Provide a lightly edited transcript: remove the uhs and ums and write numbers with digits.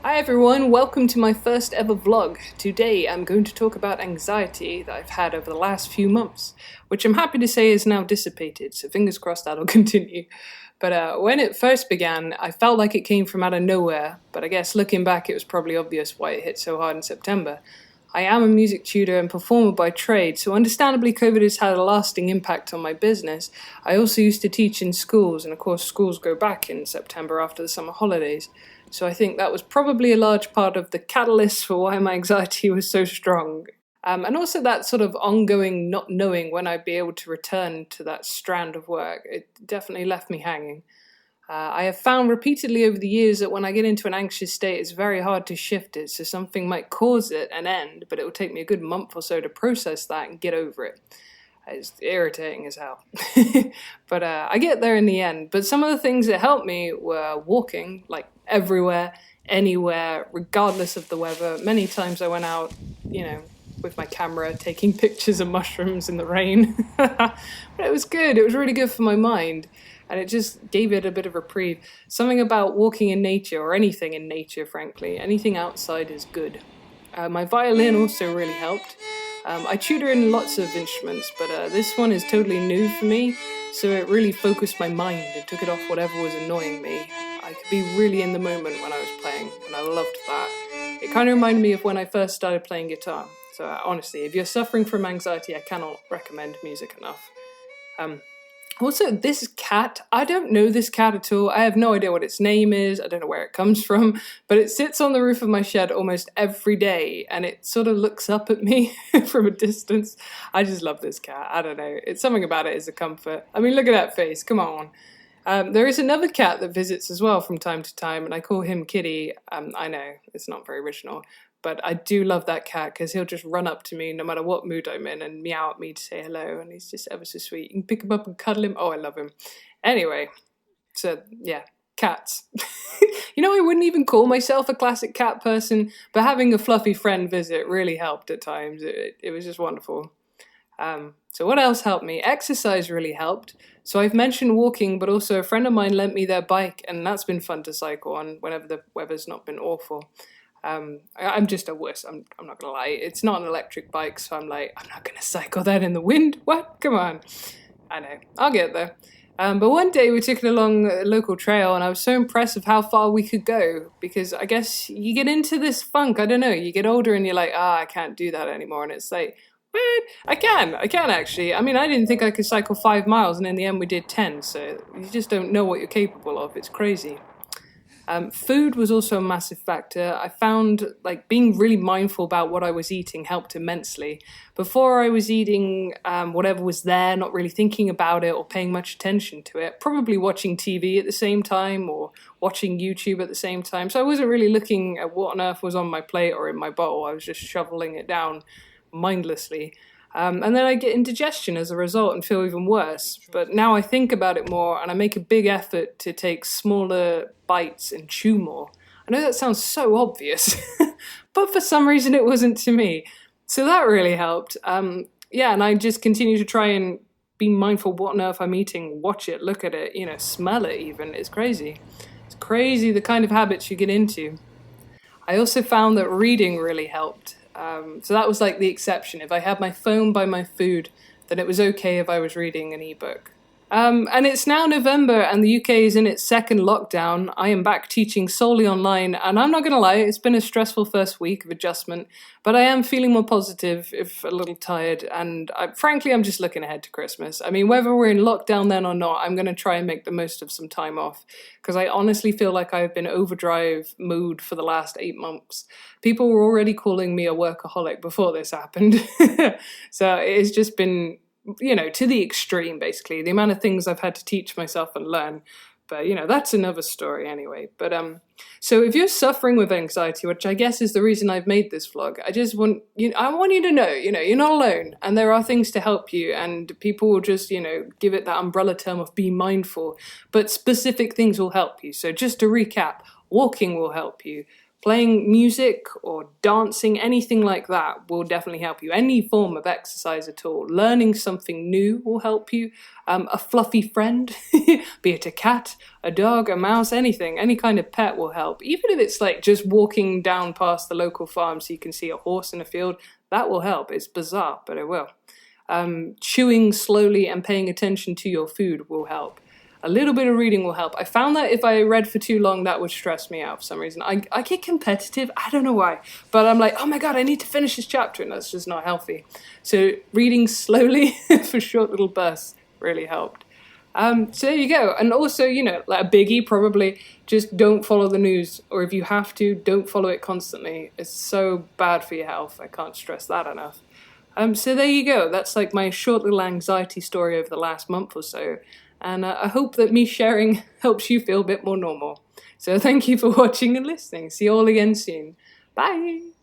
Hi everyone, welcome to my first ever vlog. Today I'm going to talk about anxiety that I've had over the last few months, which I'm happy to say is now dissipated, so fingers crossed that'll continue. But when it first began, I felt like it came from out of nowhere, but I guess looking back it was probably obvious why it hit so hard in September. I am a music tutor and performer by trade, so understandably COVID has had a lasting impact on my business. I also used to teach in schools, and of course schools go back in September after the summer holidays. So I think that was probably a large part of the catalyst for why my anxiety was so strong. And also that sort of ongoing not knowing when I'd be able to return to that strand of work. It definitely left me hanging. I have found repeatedly over the years that when I get into an anxious state, it's very hard to shift it. So something might cause it and end, but it will take me a good month or so to process that and get over it. It's irritating as hell. But I get there in the end. But some of the things that helped me were walking, like everywhere, anywhere, regardless of the weather. Many times I went out, with my camera, taking pictures of mushrooms in the rain. But it was good. It was really good for my mind. And it just gave it a bit of reprieve. Something about walking in nature, or anything in nature, frankly. Anything outside is good. My violin also really helped. I tutor in lots of instruments, but this one is totally new for me, so it really focused my mind and took it off whatever was annoying me. I could be really in the moment when I was playing, and I loved that. It kind of reminded me of when I first started playing guitar. So honestly, if you're suffering from anxiety, I cannot recommend music enough. Also, this cat, I don't know this cat at all. I have no idea what its name is. I don't know where it comes from, but it sits on the roof of my shed almost every day and it sort of looks up at me from a distance. I just love this cat. I don't know. It's something about it is a comfort. I mean, look at that face. Come on. There is another cat that visits as well from time to time, and I call him Kitty. I know, it's not very original, but I do love that cat because he'll just run up to me no matter what mood I'm in and meow at me to say hello, and he's just ever so sweet. You can pick him up and cuddle him. Oh, I love him. Anyway, so yeah, cats. I wouldn't even call myself a classic cat person, but having a fluffy friend visit really helped at times. It was just wonderful. So what else helped me? Exercise really helped. So I've mentioned walking, but also a friend of mine lent me their bike, and that's been fun to cycle on whenever the weather's not been awful. I'm just a wuss, I'm not gonna lie. It's not an electric bike, so I'm like, I'm not gonna cycle that in the wind. What? Come on. I know, I'll get there. But one day we took it along a local trail, and I was so impressed of how far we could go, because I guess you get into this funk, I don't know, you get older and you're like, I can't do that anymore, and it's like, what? I can actually. I mean, I didn't think I could cycle 5 miles, and in the end we did 10, so you just don't know what you're capable of. It's crazy. Food was also a massive factor. I found being really mindful about what I was eating helped immensely. Before I was eating whatever was there, not really thinking about it or paying much attention to it, probably watching TV at the same time or watching YouTube at the same time. So I wasn't really looking at what on earth was on my plate or in my bowl. I was just shoveling it down mindlessly. And then I get indigestion as a result and feel even worse. But now I think about it more and I make a big effort to take smaller bites and chew more. I know that sounds so obvious, but for some reason it wasn't to me. So that really helped. And I just continue to try and be mindful what on earth I'm eating, watch it, look at it, smell it even. It's crazy. It's crazy the kind of habits you get into. I also found that reading really helped. So that was the exception. If I had my phone by my food, then it was okay if I was reading an ebook. And it's now November and the UK is in its second lockdown. I am back teaching solely online, and I'm not going to lie, it's been a stressful first week of adjustment, but I am feeling more positive, if a little tired, and frankly, I'm just looking ahead to Christmas. I mean, whether we're in lockdown then or not, I'm going to try and make the most of some time off, because I honestly feel like I've been overdrive mood for the last 8 months. People were already calling me a workaholic before this happened. So it's just been to the extreme, basically, the amount of things I've had to teach myself and learn. But, that's another story anyway. But, so if you're suffering with anxiety, which I guess is the reason I've made this vlog, I want you to know, you're not alone and there are things to help you, and people will just, give it that umbrella term of be mindful, but specific things will help you. So just to recap, Walking will help you. Playing music or dancing, anything like that will definitely help you. Any form of exercise at all. Learning something new will help you. A fluffy friend, be it a cat, a dog, a mouse, anything, any kind of pet will help. Even if it's like just walking down past the local farm so you can see a horse in a field, that will help. It's bizarre, but it will. Chewing slowly and paying attention to your food will help. A little bit of reading will help. I found that if I read for too long, that would stress me out for some reason. I get competitive, I don't know why, but I'm like, oh my god, I need to finish this chapter, and that's just not healthy. So reading slowly for short little bursts really helped. So there you go. And also, like a biggie, probably just don't follow the news, or if you have to, don't follow it constantly. It's so bad for your health. I can't stress that enough. So there you go. That's like my short little anxiety story over the last month or so. And I hope that me sharing helps you feel a bit more normal. So thank you for watching and listening. See you all again soon. Bye!